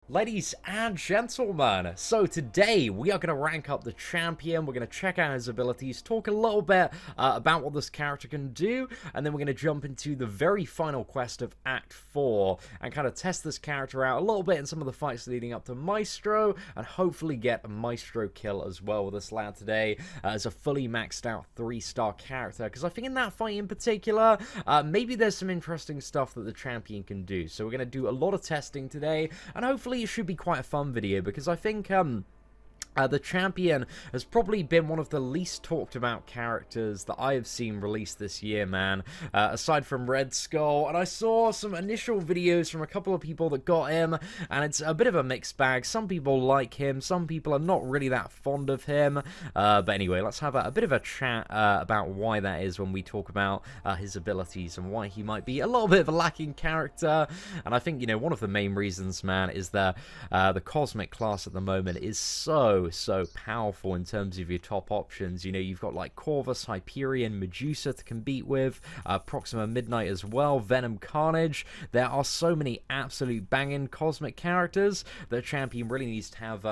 Ladies and gentlemen, so today we are going to rank up the champion, we're going to check out his abilities, talk a little bit about what this character can do, and then we're going to jump into the very final quest of Act 4 and kind of test this character out a little bit in some of the fights leading up to Maestro, and hopefully get a Maestro kill as well with this lad today as a fully maxed out 3-star character, because I think in that fight in particular, maybe there's some interesting stuff that the champion can do. So we're going to do a lot of testing today, and hopefully it should be quite a fun video, because I think the champion has probably been one of the least talked about characters that I have seen released this year, man, aside from Red Skull. And I saw some initial videos from a couple of people that got him, and it's a bit of a mixed bag. Some people like him, some people are not really that fond of him. But anyway, let's have a bit of a chat about why that is when we talk about his abilities and why he might be a little bit of a lacking character. And I think, you know, one of the main reasons, man, is that the Cosmic class at the moment is so powerful in terms of your top options. You know, you've got like Corvus, Hyperion, Medusa to compete with, Proxima Midnight as well, Venom, Carnage. There are so many absolute banging Cosmic characters that a champion really needs to have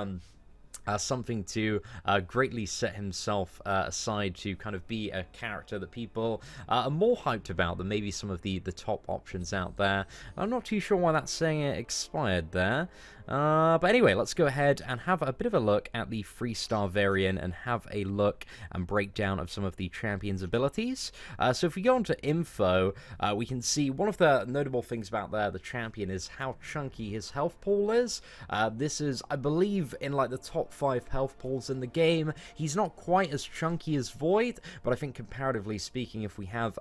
something to greatly set himself aside to kind of be a character that people are more hyped about than maybe some of the top options out there. I'm not too sure why that saying expired there. But anyway, let's go ahead and have a bit of a look at the 3-star variant and have a look and breakdown of some of the champion's abilities. So if we go on to info, we can see one of the notable things about the champion is how chunky his health pool is. This is, I believe, in like the top 5 health pools in the game. He's not quite as chunky as Void, but I think comparatively speaking, if we have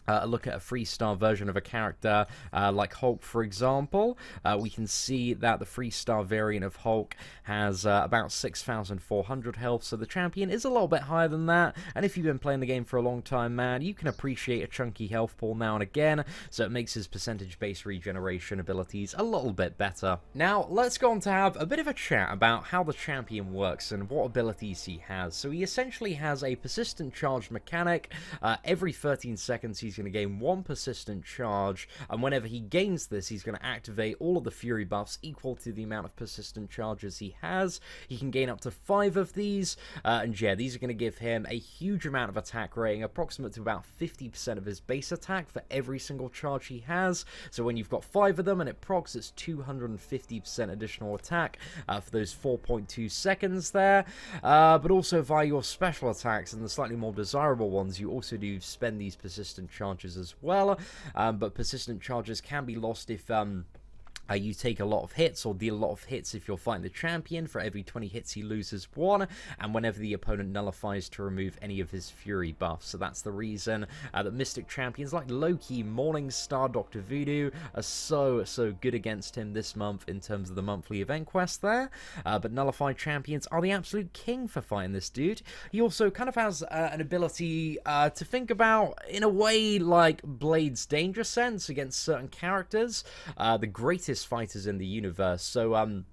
a look at a 3-star version of a character like Hulk, for example, we can see that the 3-star variant of Hulk has about 6,400 health, so the champion is a little bit higher than that. And if you've been playing the game for a long time, man, you can appreciate a chunky health pool now and again, so it makes his percentage-based regeneration abilities a little bit better. Now, let's go on to have a bit of a chat about how the champion works and what abilities he has. So he essentially has a persistent charge mechanic. Every 13 seconds, he's going to gain 1 persistent charge, and whenever he gains this, he's going to activate all of the fury buffs equal to the amount of persistent charges he has. He can gain up to 5 of these, and yeah, these are going to give him a huge amount of attack rating, approximate to about 50% of his base attack for every single charge he has. So when you've got 5 of them and it procs, it's 250% additional attack for those 4.2 seconds there. But also via your special attacks and the slightly more desirable ones, you also do spend these persistent charges as well, but persistent charges can be lost if you take a lot of hits or deal a lot of hits if you're fighting the champion. For every 20 hits he loses 1, and whenever the opponent nullifies to remove any of his fury buffs. So that's the reason that Mystic champions like Loki, Morningstar, Dr. Voodoo are so good against him this month in terms of the monthly event quest there. But nullified champions are the absolute king for fighting this dude. He also kind of has an ability to think about in a way like Blade's Danger Sense against certain characters, the greatest fighters in the universe. So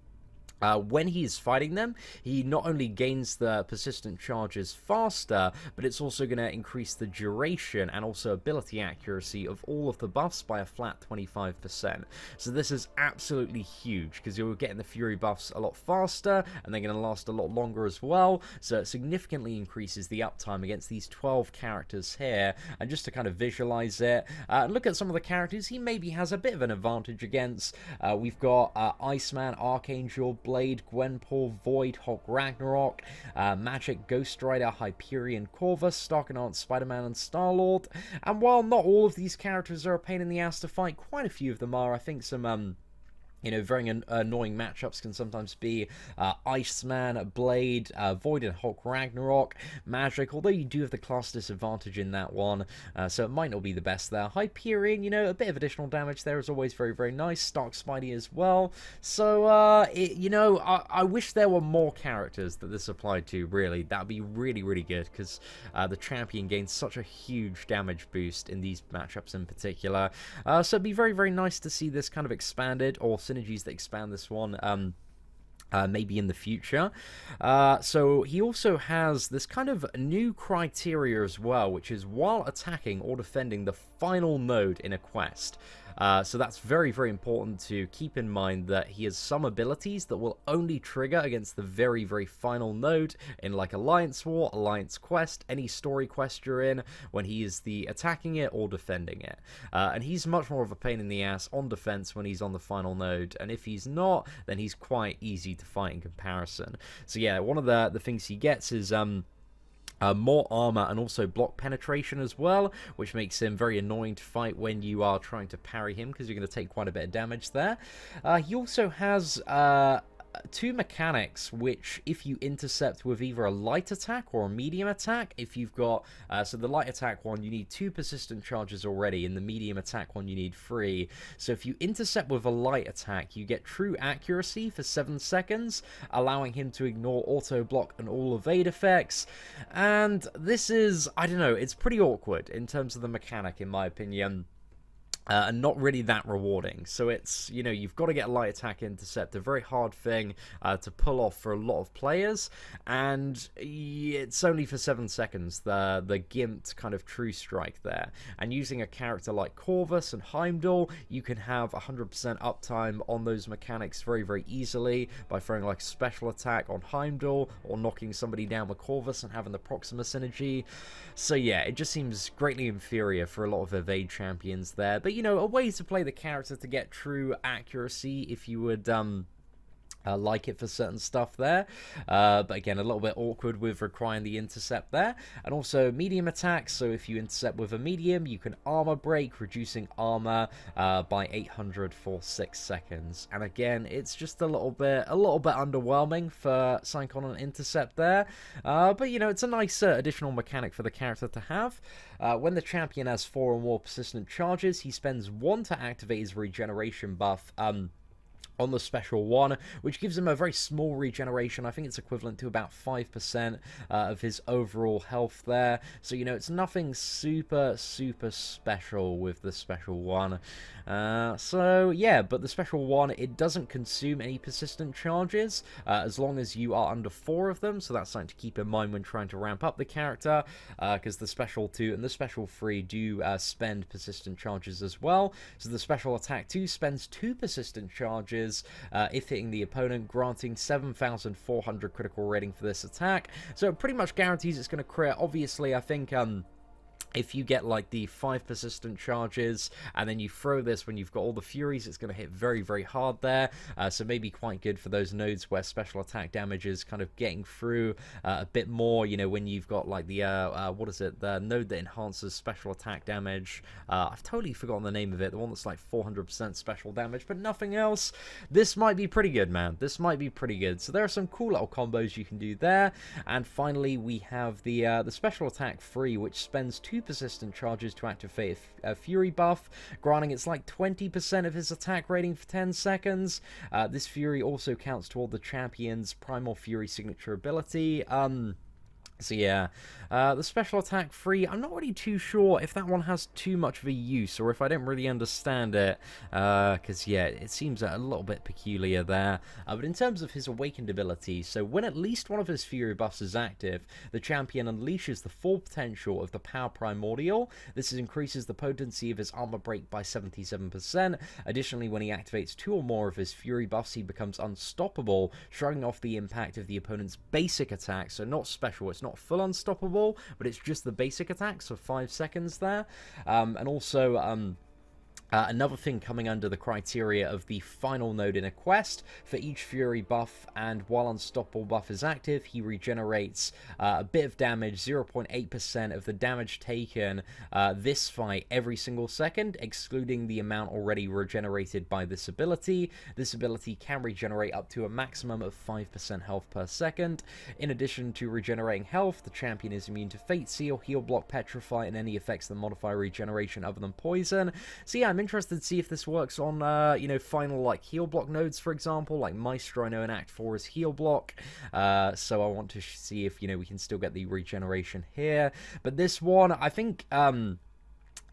when he's fighting them, he not only gains the persistent charges faster, but it's also going to increase the duration and also ability accuracy of all of the buffs by a flat 25%. So this is absolutely huge, because you're getting the fury buffs a lot faster, and they're going to last a lot longer as well. So it significantly increases the uptime against these 12 characters here. And just to kind of visualize it, look at some of the characters he maybe has a bit of an advantage against. We've got Iceman, Archangel, Blade, Gwenpool, Void, Hulk Ragnarok, Magic, Ghost Rider, Hyperion, Corvus, Starkanaut, Spider-Man, and Star-Lord. And while not all of these characters are a pain in the ass to fight, quite a few of them are. I think some you know, very annoying matchups can sometimes be Iceman, Blade, Void, and Hulk Ragnarok, Magic, although you do have the class disadvantage in that one, so it might not be the best there. Hyperion, you know, a bit of additional damage there is always very nice. Stark Spidey as well. So, you know, I wish there were more characters that this applied to, really. That would be really good, because the champion gains such a huge damage boost in these matchups in particular. So it'd be very nice to see this kind of expanded, or synergies that expand this one maybe in the future. So he also has this kind of new criteria as well, which is while attacking or defending the final node in a quest. So that's very, very important to keep in mind, that he has some abilities that will only trigger against the very, very final node in like Alliance War, Alliance Quest, any story quest you're in, when he is the attacking it or defending it. And he's much more of a pain in the ass on defense when he's on the final node, and if he's not, then he's quite easy to fight in comparison. So yeah, one of the things he gets is more armor and also block penetration as well, which makes him very annoying to fight when you are trying to parry him, because you're going to take quite a bit of damage there. He also has two mechanics which, if you intercept with either a light attack or a medium attack, if you've got so the light attack one, you need 2 persistent charges already, and the medium attack one you need 3. So if you intercept with a light attack, you get true accuracy for 7 seconds, allowing him to ignore auto block and all evade effects. And this is, I don't know, it's pretty awkward in terms of the mechanic, in my opinion. And not really that rewarding. So it's, you know, you've got to get a light attack intercept, a very hard thing to pull off for a lot of players, and it's only for 7 seconds, the gimped kind of true strike there. And using a character like Corvus and Heimdall, you can have 100% uptime on those mechanics very, very easily by throwing like a special attack on Heimdall, or knocking somebody down with Corvus and having the Proxima synergy. So yeah, it just seems greatly inferior for a lot of evade champions there. But you know, a way to play the character to get true accuracy if you would like it for certain stuff there, but again, a little bit awkward with requiring the intercept there. And also medium attacks, so if you intercept with a medium, you can armor break, reducing armor by 800 for 6 seconds. And again, it's just a little bit underwhelming for Syncon and intercept there, but you know, it's a nice additional mechanic for the character to have. When the champion has 4 or more persistent charges, he spends 1 to activate his regeneration buff on the special one, which gives him a very small regeneration. I think it's equivalent to about 5% of his overall health there. So, you know, it's nothing super, super special with the special one. So, yeah, but the special one, it doesn't consume any persistent charges as long as you are under 4 of them. So that's something to keep in mind when trying to ramp up the character, because the special 2 and the special 3 do spend persistent charges as well. So the special attack 2 spends 2 persistent charges if hitting the opponent, granting 7,400 critical rating for this attack. So it pretty much guarantees it's going to crit. Obviously, I think if you get like the 5 persistent charges and then you throw this when you've got all the Furies, it's going to hit very, very hard there. So maybe quite good for those nodes where special attack damage is kind of getting through a bit more, you know, when you've got like the, what is it, the node that enhances special attack damage. I've totally forgotten the name of it, the one that's like 400% special damage, but nothing else. This might be pretty good, man. This might be pretty good. So there are some cool little combos you can do there. And finally, we have the special attack 3, which spends 2 persistent charges to activate a Fury buff, granting it's like 20% of his attack rating for 10 seconds. This Fury also counts toward the champion's Primal Fury signature ability. So yeah, the special attack 3, I'm not really too sure if that one has too much of a use, or if I don't really understand it, because yeah, it seems a little bit peculiar there. But in terms of his awakened ability, so when at least one of his Fury buffs is active, the champion unleashes the full potential of the Power Primordial. This increases the potency of his armor break by 77%. Additionally, when he activates 2 or more of his Fury buffs, he becomes unstoppable, shrugging off the impact of the opponent's basic attack, so not special, it's not full unstoppable, but it's just the basic attacks for 5 seconds there. And also another thing coming under the criteria of the final node in a quest, for each Fury buff and while Unstoppable buff is active, he regenerates a bit of damage, 0.8% of the damage taken this fight every single second, excluding the amount already regenerated by this ability. This ability can regenerate up to a maximum of 5% health per second. In addition to regenerating health, the champion is immune to Fate Seal, Heal Block, Petrify, and any effects that modify regeneration other than poison. So yeah, I'm interested to see if this works on, you know, final, like, heal block nodes, for example, like Maestro, I know in Act 4 is heal block, so I want to see if, you know, we can still get the regeneration here. But this one, I think,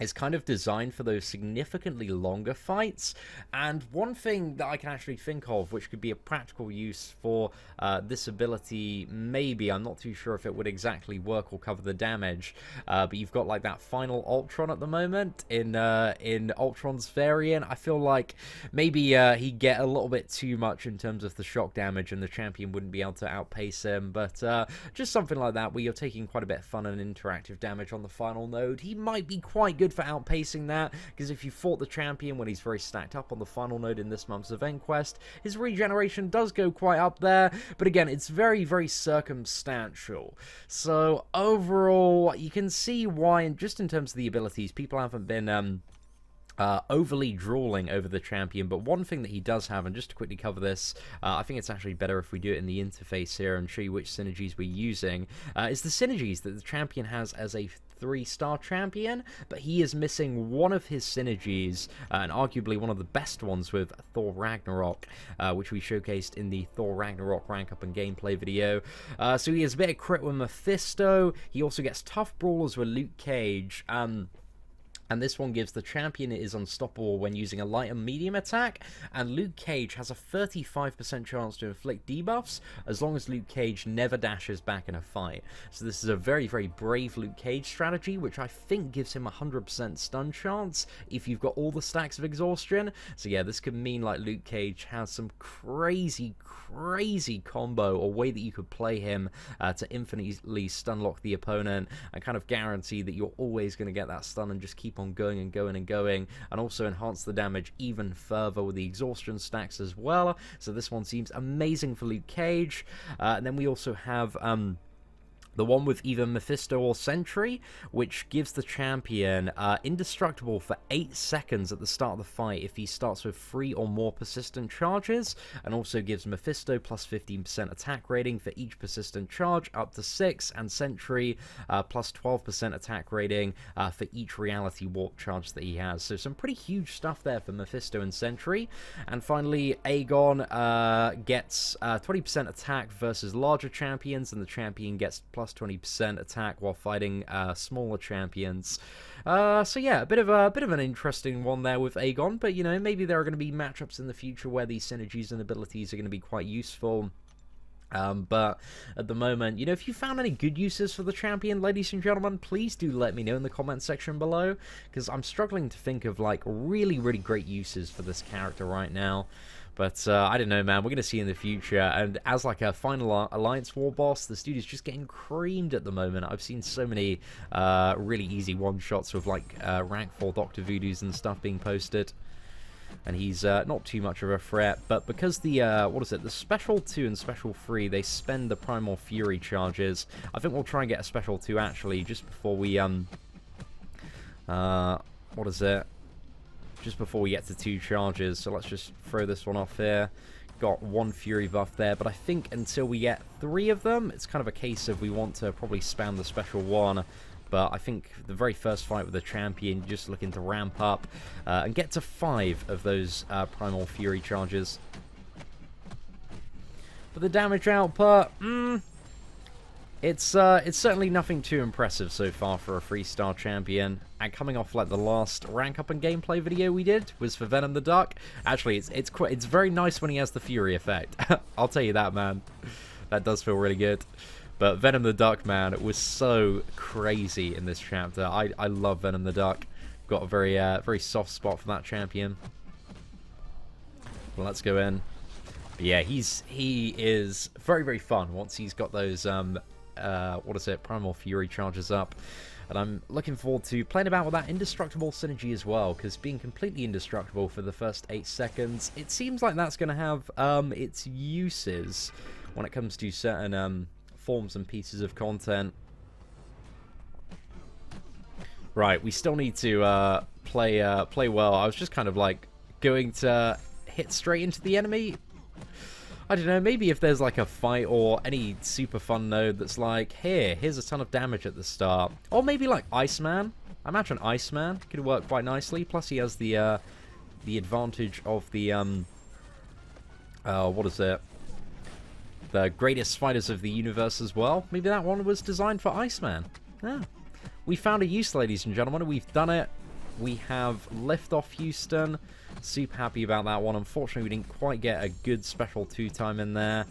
is kind of designed for those significantly longer fights. And one thing that I can actually think of, which could be a practical use for this ability, maybe, I'm not too sure if it would exactly work or cover the damage, but you've got like that final Ultron at the moment in Ultron's variant. I feel like maybe he'd get a little bit too much in terms of the shock damage and the champion wouldn't be able to outpace him, but just something like that where you're taking quite a bit of fun and interactive damage on the final node. He might be quite good for outpacing that, because if you fought the champion when he's very stacked up on the final node in this month's event quest, his regeneration does go quite up there, but again, it's very, very circumstantial. So overall, you can see why, and just in terms of the abilities, people haven't been overly drooling over the champion. But one thing that he does have, and just to quickly cover this, I think it's actually better if we do it in the interface here and show you which synergies we're using, is the synergies that the champion has as a 3-star champion, but he is missing one of his synergies, and arguably one of the best ones, with Thor Ragnarok, which we showcased in the Thor Ragnarok rank up and gameplay video. So he has a bit of crit with Mephisto. He also gets tough brawlers with Luke Cage, and this one gives the champion is unstoppable when using a light and medium attack, and Luke Cage has a 35% chance to inflict debuffs as long as Luke Cage never dashes back in a fight. So this is a very, very brave Luke Cage strategy, which I think gives him a 100% stun chance if you've got all the stacks of exhaustion. So yeah, this could mean like Luke Cage has some crazy combo or way that you could play him to infinitely stun lock the opponent and kind of guarantee that you're always going to get that stun and just keep on going and going and going, and also enhance the damage even further with the exhaustion stacks as well. So this one seems amazing for Luke Cage. And then we also have the one with either Mephisto or Sentry, which gives the champion indestructible for 8 seconds at the start of the fight if he starts with 3 or more persistent charges, and also gives Mephisto plus 15% attack rating for each persistent charge up to 6, and Sentry plus 12% attack rating for each reality warp charge that he has. So some pretty huge stuff there for Mephisto and Sentry. And finally, Aegon gets 20% attack versus larger champions, and the champion gets plus 20% attack while fighting smaller champions. So yeah, a bit of an interesting one there with Aegon, but you know, maybe there are going to be matchups in the future where these synergies and abilities are going to be quite useful. But at the moment, you know, if you found any good uses for the champion, ladies and gentlemen, please do let me know in the comment section below, because I'm struggling to think of like really great uses for this character right now. But I don't know, man. We're going to see in the future. And as like a final Alliance War boss, the studio's just getting creamed at the moment. I've seen so many really easy one-shots with like rank 4 Dr. Voodoos and stuff being posted. And he's not too much of a threat. But because the, what is it, the Special 2 and Special 3, they spend the Primal Fury charges. I think we'll try and get a Special 2 actually just before we, what is it? Just before we get to 2 charges, so let's just throw this one off here. Got 1 Fury buff there, but I think until we get 3 of them, it's kind of a case of we want to probably spam the Special 1. But I think the very first fight with the champion, just looking to ramp up and get to 5 of those Primal Fury charges. But the damage output, it's certainly nothing too impressive so far for a 3-star champion. And coming off like the last rank up and gameplay video we did was for Venom the Duck. Actually, it's very nice when he has the Fury effect. I'll tell you that, man. That does feel really good. But Venom the Duck, man, it was so crazy in this chapter. I love Venom the Duck. Got a very soft spot for that champion. Well, let's go in. But yeah, he is very fun once he's got those what is it, Primal Fury charges up. And I'm looking forward to playing about with that indestructible synergy as well, because being completely indestructible for the first 8 seconds, it seems like that's going to have its uses when it comes to certain forms and pieces of content. Right, we still need to play well. I was just kind of like going to hit straight into the enemy. I don't know, maybe if there's like a fight or any super fun node that's like, here's a ton of damage at the start. Or maybe like Iceman. I imagine Iceman could work quite nicely. Plus he has the advantage of the, what is it? The greatest fighters of the universe as well. Maybe that one was designed for Iceman. Yeah. We found a use, ladies and gentlemen. We've done it. we have Liftoff Houston. Super happy about that one. Unfortunately, we didn't quite get a good special 2-time in there.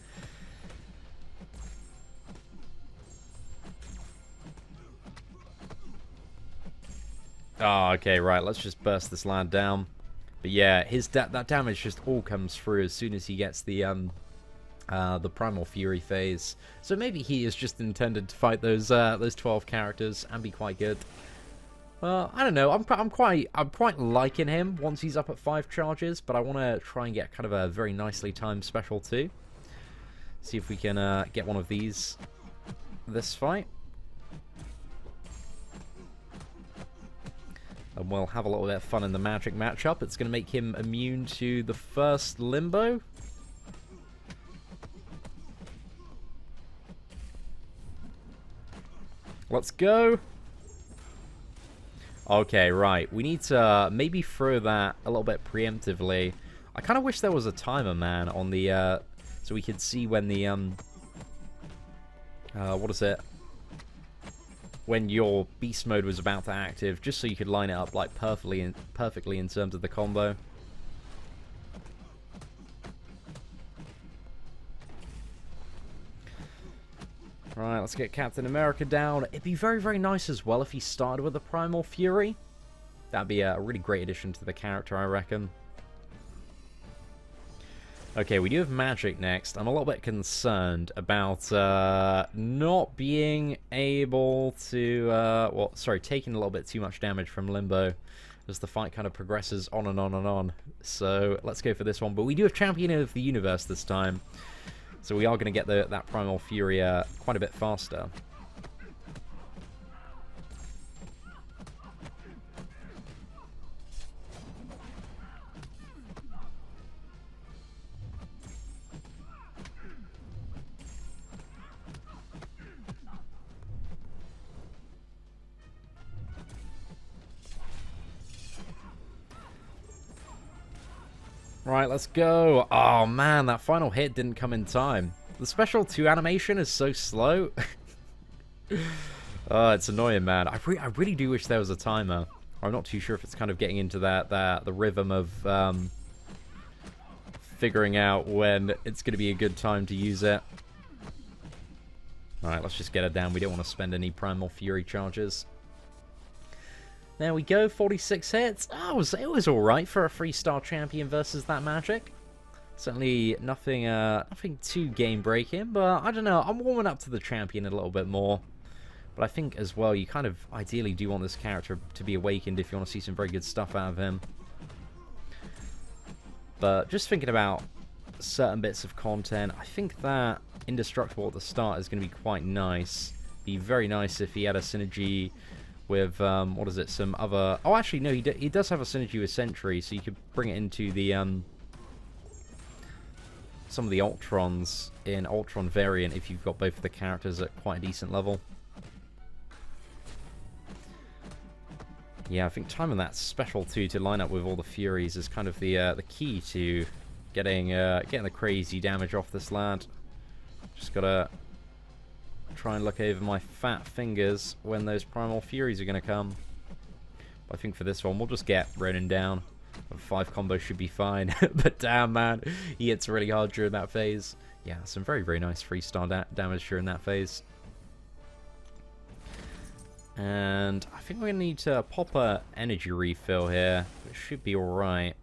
Oh, okay, right. Let's just burst this lad down. But yeah, that damage just all comes through as soon as he gets the Primal Fury phase. So maybe he is just intended to fight those 12 characters and be quite good. Well, I don't know. I'm quite liking him once he's up at 5 charges, but I want to try and get kind of a very nicely timed special too. See if we can get one of these this fight. And we'll have a little bit of fun in the magic matchup. It's going to make him immune to the first limbo. Let's go. Okay, right. We need to maybe throw that a little bit preemptively. I kind of wish there was a timer, man, on the, so we could see when the, what is it? When your beast mode was about to active, just so you could line it up, like, perfectly in terms of the combo. Right, let's get Captain America down. It'd be very, very nice as well if he started with a Primal Fury. That'd be a really great addition to the character, I reckon. Okay, we do have magic next. I'm a little bit concerned about not being able to... well, sorry, taking a little bit too much damage from Limbo as the fight kind of progresses on and on and on. So let's go for this one. But we do have Champion of the Universe this time. So we are going to get that Primal Fury quite a bit faster. Right, let's go. Oh, man, that final hit didn't come in time. The special 2 animation is so slow. Oh, it's annoying, man. I really do wish there was a timer. I'm not too sure if it's kind of getting into the rhythm of figuring out when it's going to be a good time to use it. Alright, let's just get it down. We don't want to spend any Primal Fury charges. There we go, 46 hits. Oh, it was alright for a 3-star champion versus that magic. Certainly nothing too game-breaking, but I don't know. I'm warming up to the champion a little bit more. But I think as well, you kind of ideally do want this character to be awakened if you want to see some very good stuff out of him. But just thinking about certain bits of content, I think that Indestructible at the start is going to be quite nice. Be very nice if he had a synergy with, what is it, some other... Oh, actually, no, he does have a synergy with Sentry, so you could bring it into the, some of the Ultrons in Ultron variant if you've got both of the characters at quite a decent level. Yeah, I think timing that special 2 to line up with all the Furies is kind of the key to getting the crazy damage off this lad. Just gotta try and look over my fat fingers when those Primal Furies are going to come. But I think for this one, we'll just get Ronin down. A 5 combo should be fine. But damn, man, he hits really hard during that phase. Yeah, some very, very nice 3-star damage during that phase. And I think we're going to need to pop a energy refill here. It should be alright.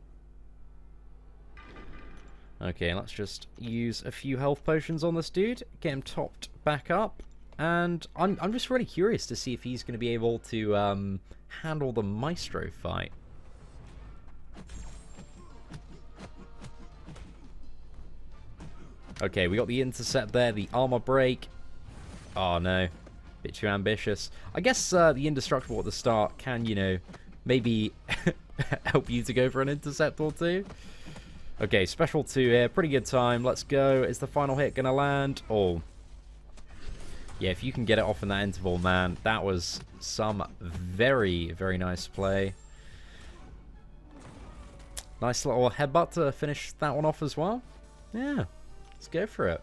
Okay, let's just use a few health potions on this dude, get him topped back up, and I'm just really curious to see if he's going to be able to handle the Maestro fight. Okay, we got the intercept there, the armor break. Oh no, bit too ambitious. I guess the Indestructible at the start can, you know, maybe help you to go for an intercept or two. Okay, special 2 here. Pretty good time. Let's go. Is the final hit going to land? Oh. Yeah, if you can get it off in that interval, man, that was some very, very nice play. Nice little headbutt to finish that one off as well. Yeah, let's go for it.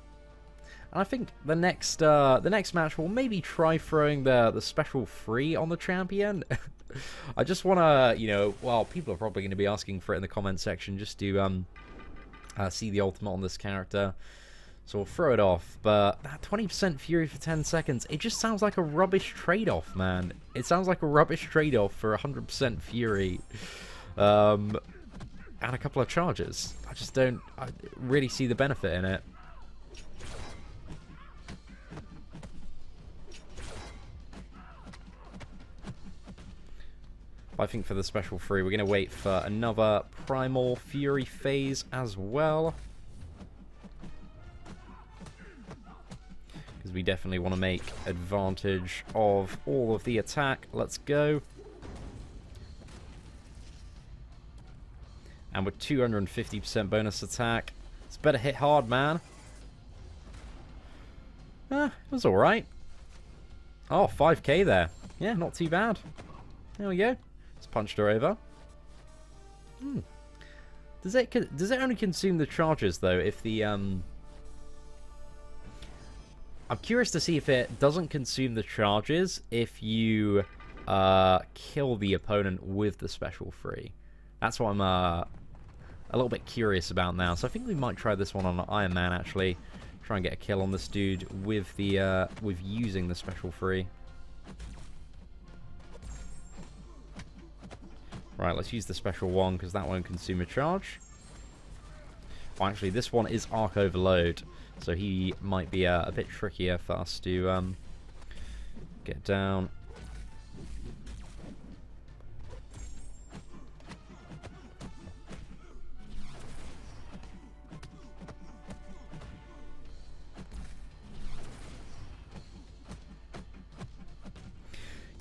And I think the next match we'll maybe try throwing the special 3 on the champion. I just want to, you know, well, people are probably going to be asking for it in the comment section just to see the ultimate on this character. So we'll throw it off, but that 20% Fury for 10 seconds, it just sounds like a rubbish trade-off, man. It sounds like a rubbish trade-off for 100% Fury. And a couple of charges. I just don't really see the benefit in it. I think for the special free, we're going to wait for another Primal Fury phase as well. Because we definitely want to make advantage of all of the attack. Let's go. And with 250% bonus attack, it's better hit hard, man. It was alright. Oh, 5k there. Yeah, not too bad. There we go. Let's punch her over. Does it only consume the charges, though, if the... I'm curious to see if it doesn't consume the charges if you kill the opponent with the special free. That's what I'm a little bit curious about now. So I think we might try this one on Iron Man, actually. Try and get a kill on this dude with the with using the special free. Right, let's use the special one because that won't consume a charge. Well, actually, this one is Arc Overload, so he might be a bit trickier for us to get down.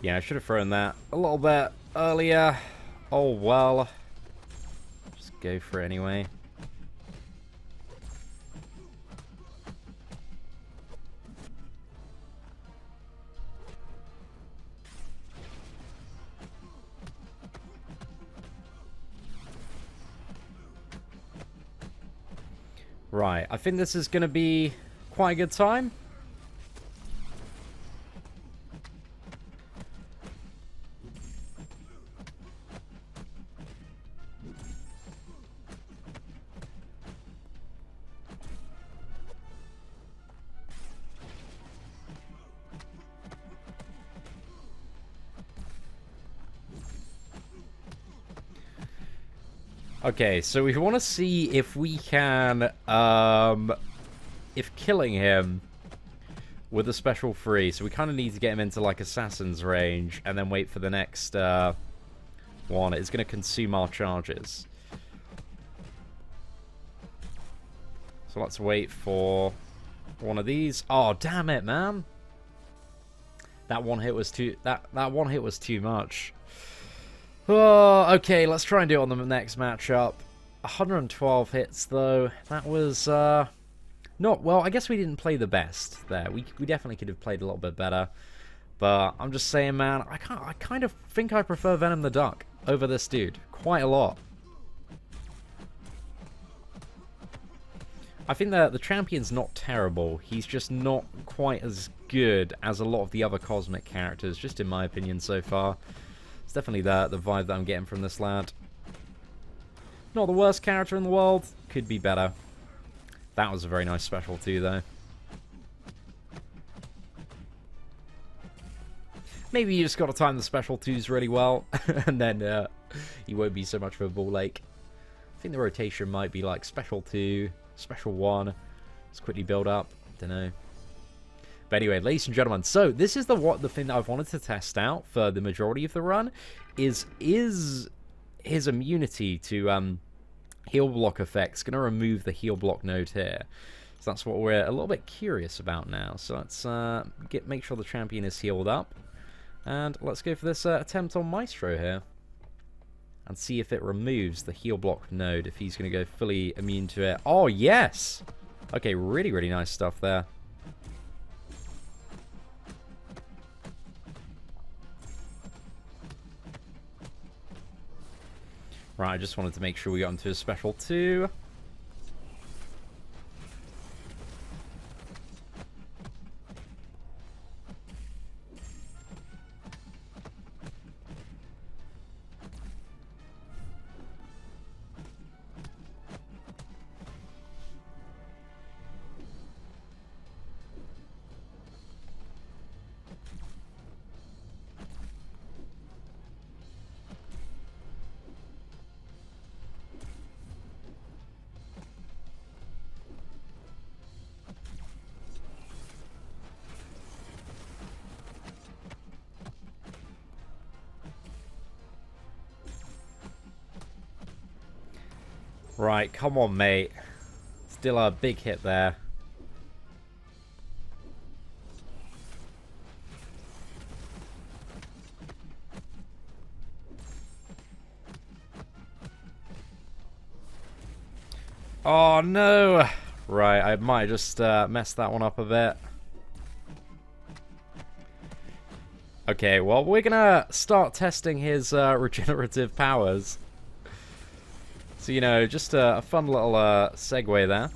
Yeah, I should have thrown that a little bit earlier. Oh well. Just go for it anyway. Right, I think this is going to be quite a good time. Okay, so we want to see if we can, if killing him with a special free, so we kind of need to get him into, like, Assassin's range, and then wait for the next, one. It's going to consume our charges. So let's wait for one of these. Oh, damn it, man! That one hit was too, that one hit was too much. Oh, okay, let's try and do it on the next matchup. 112 hits, though. That was, not... Well, I guess we didn't play the best there. We definitely could have played a little bit better. But I'm just saying, man, I kind of think I prefer Venom the Duck over this dude. Quite a lot. I think that the champion's not terrible. He's just not quite as good as a lot of the other Cosmic characters, just in my opinion so far. It's definitely the vibe that I'm getting from this lad. Not the worst character in the world. Could be better. That was a very nice special too, though. Maybe you just got to time the special twos really well, and then you won't be so much of a ball ache. I think the rotation might be like special 2, special 1. Let's quickly build up. Don't know. But anyway, ladies and gentlemen, so this is the thing that I've wanted to test out for the majority of the run is his immunity to heal block effects going to remove the heal block node here. So that's what we're a little bit curious about now. So let's make sure the champion is healed up. And let's go for this attempt on Maestro here. And see if it removes the heal block node, if he's going to go fully immune to it. Oh, yes! Okay, really, really nice stuff there. Right, I just wanted to make sure we got into a special 2. Right, come on, mate. Still a big hit there. Oh, no! Right, I might have just messed that one up a bit. Okay, well, we're gonna start testing his regenerative powers. So, you know, just a fun little segue there.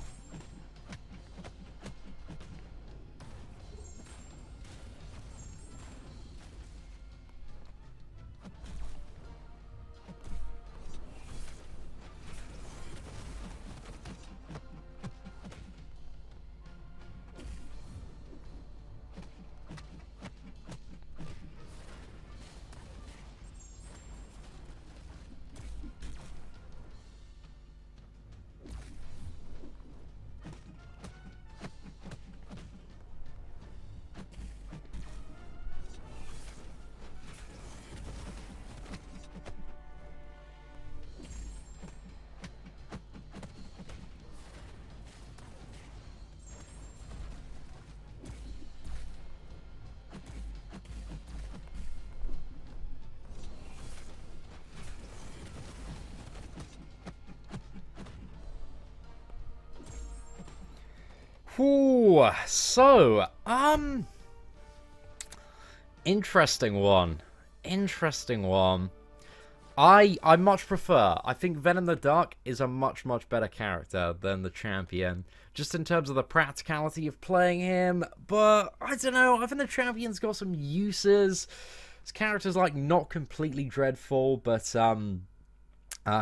Ooh, so, interesting one. Interesting one. I much prefer. I think Venom the Dark is a much better character than the Champion, just in terms of the practicality of playing him. But I don't know. I think the Champion's got some uses. His character's like not completely dreadful, but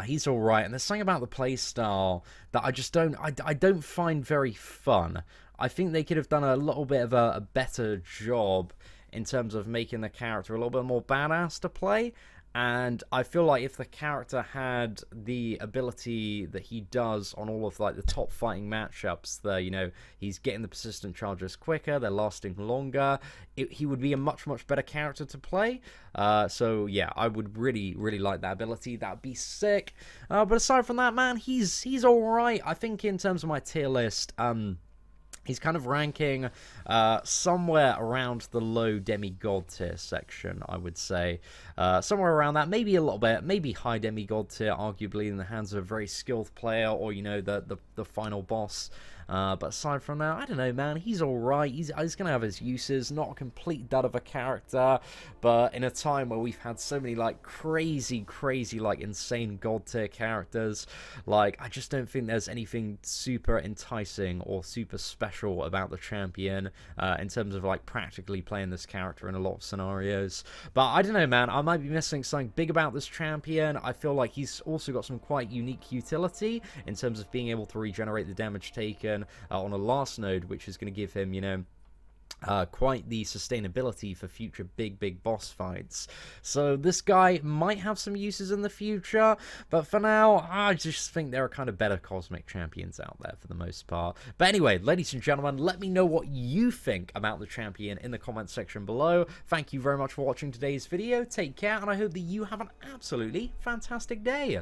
he's all right. And there's something about the playstyle that I just don't. I don't find very fun. I think they could have done a little bit of a better job in terms of making the character a little bit more badass to play. And I feel like if the character had the ability that he does on all of like the top fighting matchups, you know, he's getting the persistent charges quicker, they're lasting longer, he would be a much better character to play. So yeah, I would really like that ability. That'd be sick. But aside from that, man, he's all right. I think in terms of my tier list, he's kind of ranking somewhere around the low demigod tier section, I would say. Somewhere around that, maybe a little bit, maybe high demigod tier, arguably in the hands of a very skilled player, or, you know, the final boss. But aside from that, I don't know, man, he's alright. He's going to have his uses, not a complete dud of a character, but in a time where we've had so many, like, crazy, like, insane god tier characters, like, I just don't think there's anything super enticing or super special about the Champion in terms of, like, practically playing this character in a lot of scenarios. But I don't know, man, I might be missing something big about this Champion. I feel like he's also got some quite unique utility in terms of being able to regenerate the damage taken on a last node, which is going to give him, you know, quite the sustainability for future big boss fights. So this guy might have some uses in the future, but for now, I just think there are kind of better cosmic champions out there for the most part. But anyway, ladies and gentlemen, let me know what you think about the Champion in the comments section below. Thank you very much for watching today's video. Take care, and I hope that you have an absolutely fantastic day.